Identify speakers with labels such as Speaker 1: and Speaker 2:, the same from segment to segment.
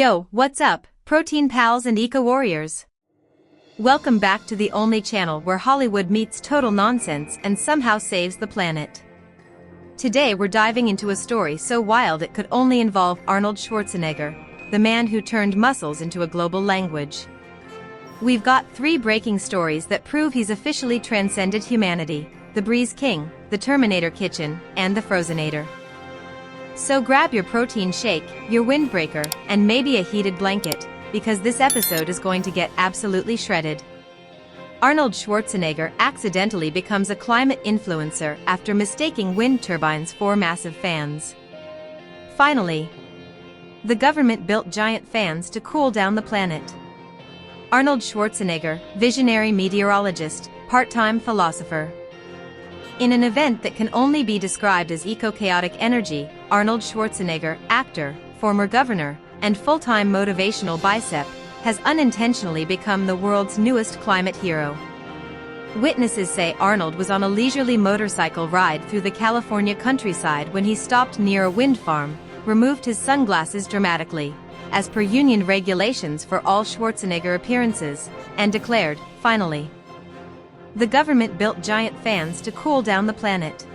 Speaker 1: Yo, what's up, protein pals and eco-warriors? Welcome back to the only channel where Hollywood meets total nonsense and somehow saves the planet. Today we're diving into a story so wild it could only involve Arnold Schwarzenegger, the man who turned muscles into a global language. We've got 3 breaking stories that prove he's officially transcended humanity: the Breeze King, the Terminator Kitchen, and the Frozenator. So grab your protein shake, your windbreaker, and maybe a heated blanket, because this episode is going to get absolutely shredded. Arnold Schwarzenegger accidentally becomes a climate influencer after mistaking wind turbines for massive fans. Finally, the government built giant fans to cool down the planet. Arnold Schwarzenegger, visionary meteorologist, part-time philosopher. In an event that can only be described as eco-chaotic energy, Arnold Schwarzenegger, actor, former governor, and full-time motivational bicep, has unintentionally become the world's newest climate hero. Witnesses say Arnold was on a leisurely motorcycle ride through the California countryside when he stopped near a wind farm, removed his sunglasses dramatically, as per union regulations for all Schwarzenegger appearances, and declared, "Finally." The government built giant fans to cool down the planet.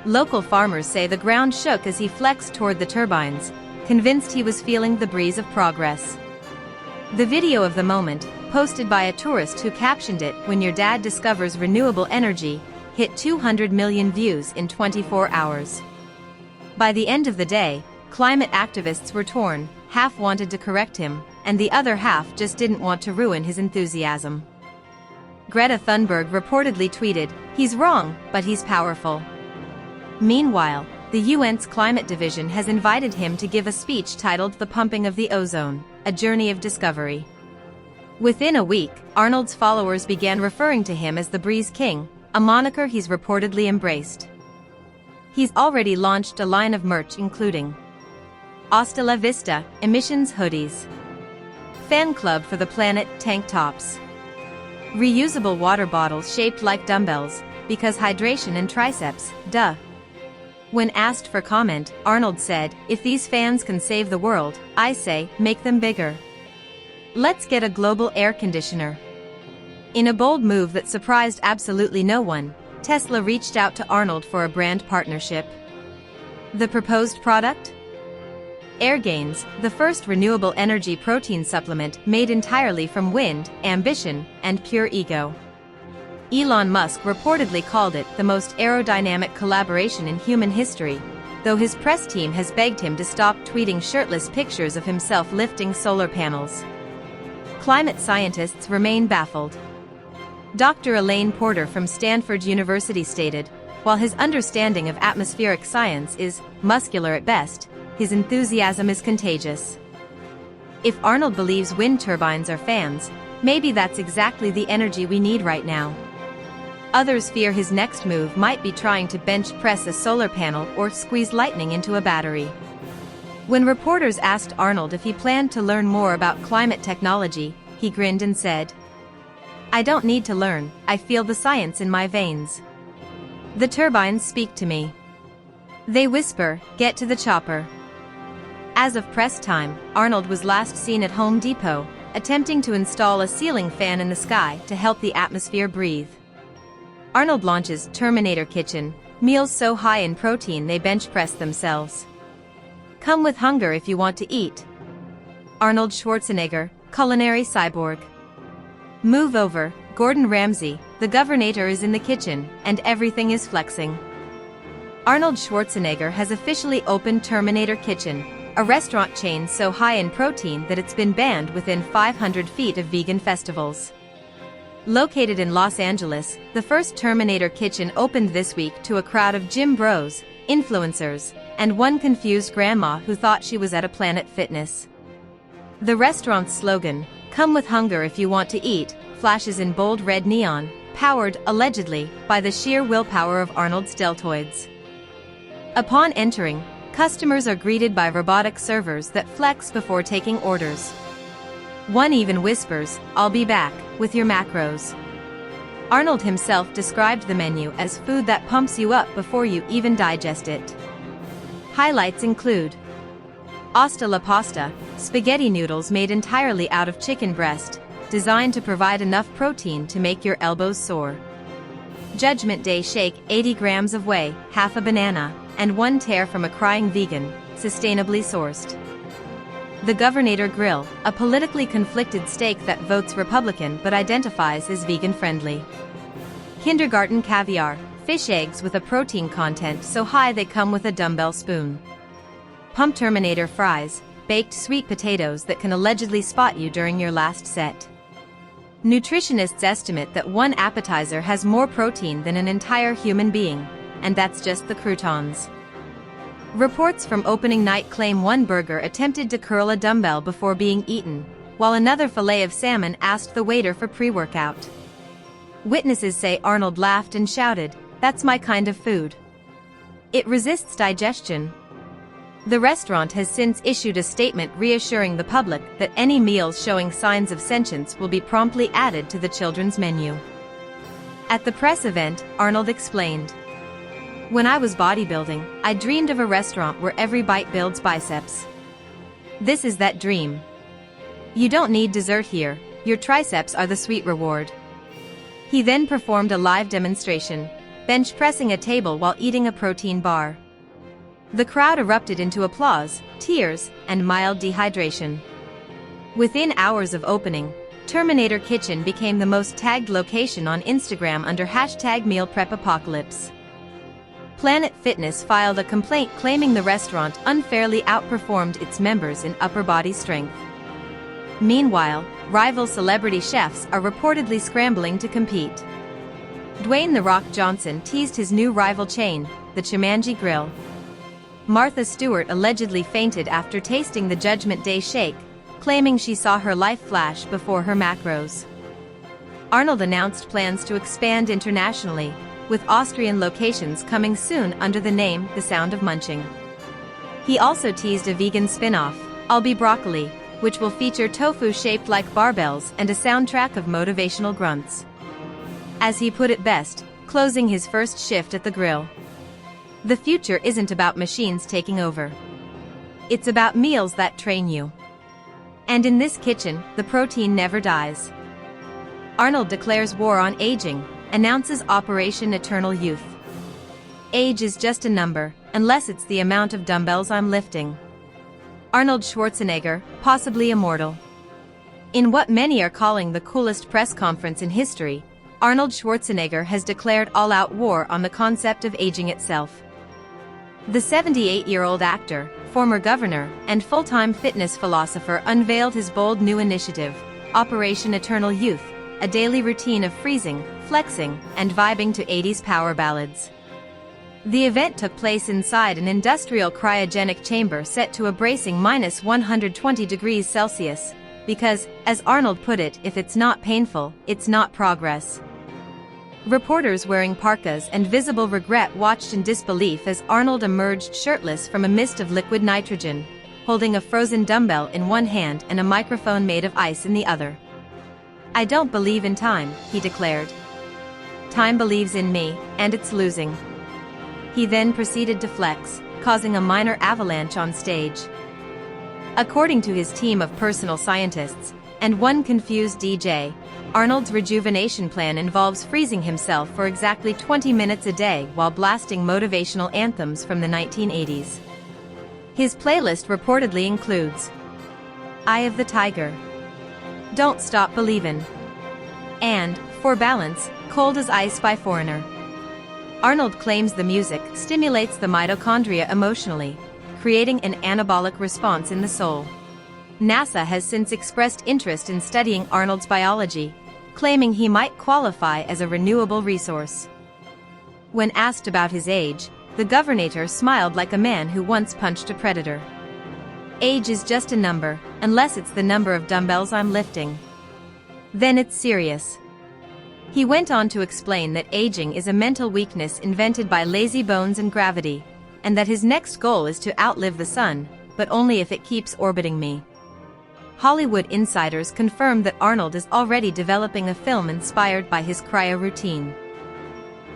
Speaker 1: Local farmers say the ground shook as he flexed toward the turbines, convinced he was feeling the breeze of progress. The video of the moment, posted by a tourist who captioned it "When Your Dad Discovers Renewable Energy," hit 200 million views in 24 hours. By the end of the day, climate activists were torn. Half wanted to correct him, and the other half just didn't want to ruin his enthusiasm. Greta Thunberg reportedly tweeted, "He's wrong, but he's powerful." Meanwhile, the UN's climate division has invited him to give a speech titled "The Pumping of the Ozone: A Journey of Discovery." Within a week, Arnold's followers began referring to him as the Breeze King, a moniker he's reportedly embraced. He's already launched a line of merch including Hasta la Vista emissions hoodies, Fan Club for the Planet tank tops, reusable water bottles shaped like dumbbells, because hydration and triceps, duh. When asked for comment, Arnold said, "If these fans can save the world, I say, make them bigger. Let's get a global air conditioner." In a bold move that surprised absolutely no one, Tesla reached out to Arnold for a brand partnership. The proposed product? AirGains, the first renewable energy protein supplement made entirely from wind, ambition, and pure ego. Elon Musk reportedly called it the most aerodynamic collaboration in human history, though his press team has begged him to stop tweeting shirtless pictures of himself lifting solar panels. Climate scientists remain baffled. Dr. Elaine Porter from Stanford University stated, while his understanding of atmospheric science is muscular at best, his enthusiasm is contagious. If Arnold believes wind turbines are fans, maybe that's exactly the energy we need right now. Others fear his next move might be trying to bench press a solar panel or squeeze lightning into a battery. When reporters asked Arnold if he planned to learn more about climate technology, he grinned and said, "I don't need to learn, I feel the science in my veins. The turbines speak to me. They whisper, get to the chopper." As of press time, Arnold was last seen at Home Depot, attempting to install a ceiling fan in the sky to help the atmosphere breathe. Arnold launches Terminator Kitchen, meals so high in protein they bench press themselves. Come with hunger if you want to eat. Arnold Schwarzenegger, culinary cyborg. Move over, Gordon Ramsay, the Governator is in the kitchen, and everything is flexing. Arnold Schwarzenegger has officially opened Terminator Kitchen, a restaurant chain so high in protein that it's been banned within 500 feet of vegan festivals. Located in Los Angeles, the first Terminator Kitchen opened this week to a crowd of gym bros, influencers, and one confused grandma who thought she was at a Planet Fitness. The restaurant's slogan, "Come with hunger if you want to eat," flashes in bold red neon, powered, allegedly, by the sheer willpower of Arnold's deltoids. Upon entering, customers are greeted by robotic servers that flex before taking orders. One even whispers, "I'll be back," with your macros. Arnold himself described the menu as food that pumps you up before you even digest it. Highlights include Asta la pasta, spaghetti noodles made entirely out of chicken breast, designed to provide enough protein to make your elbows sore. Judgment Day shake, 80 grams of whey, half a banana, and 1 tear from a crying vegan, sustainably sourced. The Governator grill, a politically conflicted steak that votes Republican but identifies as vegan-friendly. Kindergarten caviar, fish eggs with a protein content so high they come with a dumbbell spoon. Pump Terminator fries, baked sweet potatoes that can allegedly spot you during your last set. Nutritionists estimate that one appetizer has more protein than an entire human being, and that's just the croutons. Reports from opening night claim one burger attempted to curl a dumbbell before being eaten, while another fillet of salmon asked the waiter for pre-workout. Witnesses say Arnold laughed and shouted, "That's my kind of food. It resists digestion." The restaurant has since issued a statement reassuring the public that any meals showing signs of sentience will be promptly added to the children's menu. At the press event, Arnold explained, "When I was bodybuilding, I dreamed of a restaurant where every bite builds biceps. This is that dream. You don't need dessert here, your triceps are the sweet reward." He then performed a live demonstration, bench pressing a table while eating a protein bar. The crowd erupted into applause, tears, and mild dehydration. Within hours of opening, Terminator Kitchen became the most tagged location on Instagram under #MealPrepApocalypse. Planet Fitness filed a complaint claiming the restaurant unfairly outperformed its members in upper body strength. Meanwhile, rival celebrity chefs are reportedly scrambling to compete. Dwayne "The Rock" Johnson teased his new rival chain, the Jumanji Grill. Martha Stewart allegedly fainted after tasting the Judgment Day shake, claiming she saw her life flash before her macros. Arnold announced plans to expand internationally, with Austrian locations coming soon under the name The Sound of Munching. He also teased a vegan spin-off, I'll Be Broccoli, which will feature tofu shaped like barbells and a soundtrack of motivational grunts. As he put it best, closing his first shift at the grill, "The future isn't about machines taking over. It's about meals that train you. And in this kitchen, the protein never dies." Arnold declares war on aging, announces Operation Eternal Youth. "Age is just a number, unless it's the amount of dumbbells I'm lifting." Arnold Schwarzenegger, possibly immortal. In what many are calling the coolest press conference in history, Arnold Schwarzenegger has declared all-out war on the concept of aging itself. The 78-year-old actor, former governor, and full-time fitness philosopher unveiled his bold new initiative, Operation Eternal Youth, a daily routine of freezing, flexing, and vibing to 80s power ballads. The event took place inside an industrial cryogenic chamber set to a bracing -120 degrees Celsius, because, as Arnold put it, if it's not painful, it's not progress. Reporters wearing parkas and visible regret watched in disbelief as Arnold emerged shirtless from a mist of liquid nitrogen, holding a frozen dumbbell in one hand and a microphone made of ice in the other. "I don't believe in time," he declared. "Time believes in me, and it's losing." He then proceeded to flex, causing a minor avalanche on stage. According to his team of personal scientists, and one confused DJ, Arnold's rejuvenation plan involves freezing himself for exactly 20 minutes a day while blasting motivational anthems from the 1980s. His playlist reportedly includes Eye of the Tiger, Don't Stop Believin', and, for balance, Cold as Ice by Foreigner. Arnold claims the music stimulates the mitochondria emotionally, creating an anabolic response in the soul. NASA has since expressed interest in studying Arnold's biology, claiming he might qualify as a renewable resource. When asked about his age, the Governator smiled like a man who once punched a predator. "Age is just a number, unless it's the number of dumbbells I'm lifting. Then it's serious." He went on to explain that aging is a mental weakness invented by lazy bones and gravity, and that his next goal is to outlive the sun, but only if it keeps orbiting me. Hollywood insiders confirmed that Arnold is already developing a film inspired by his cryo routine.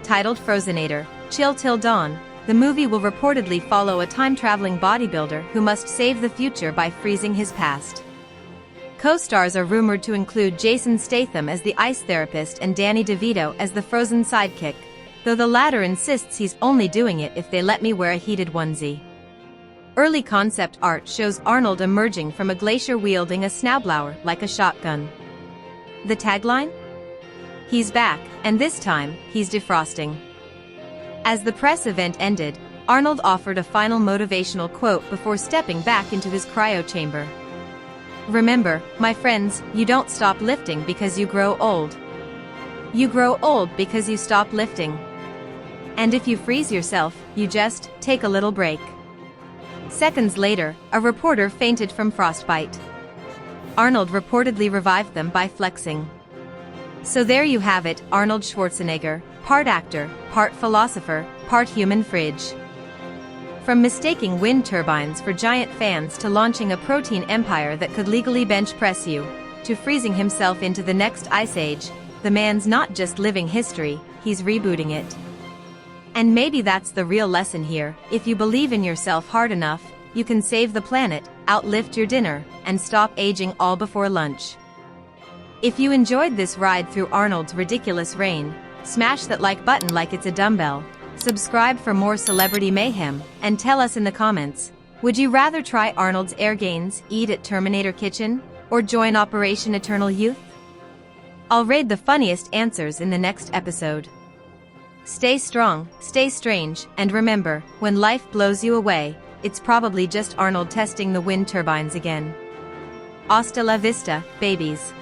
Speaker 1: Titled Frozenator, Chill Till Dawn, The movie will reportedly follow a time-traveling bodybuilder who must save the future by freezing his past. Co-stars are rumored to include Jason Statham as the ice therapist and Danny DeVito as the frozen sidekick, though the latter insists he's only doing it if they let me wear a heated onesie. Early concept art shows Arnold emerging from a glacier wielding a snowblower like a shotgun. The tagline? He's back, and this time, he's defrosting. As the press event ended, Arnold offered a final motivational quote before stepping back into his cryo chamber. Remember, my friends, you don't stop lifting because you grow old. You grow old because you stop lifting. And if you freeze yourself, you just take a little break. Seconds later, a reporter fainted from frostbite. Arnold reportedly revived them by flexing. So there you have it, Arnold Schwarzenegger, part actor, part philosopher, part human fridge. From mistaking wind turbines for giant fans to launching a protein empire that could legally bench press you, to freezing himself into the next ice age, the man's not just living history, he's rebooting it. And maybe that's the real lesson here: if you believe in yourself hard enough, you can save the planet, outlift your dinner, and stop aging all before lunch. If you enjoyed this ride through Arnold's ridiculous reign, smash that like button like it's a dumbbell, subscribe for more celebrity mayhem, and tell us in the comments, would you rather try Arnold's air gains, eat at Terminator Kitchen, or join Operation Eternal Youth? I'll raid the funniest answers in the next episode. Stay strong, stay strange, and remember, when life blows you away, it's probably just Arnold testing the wind turbines again. Hasta la vista, babies.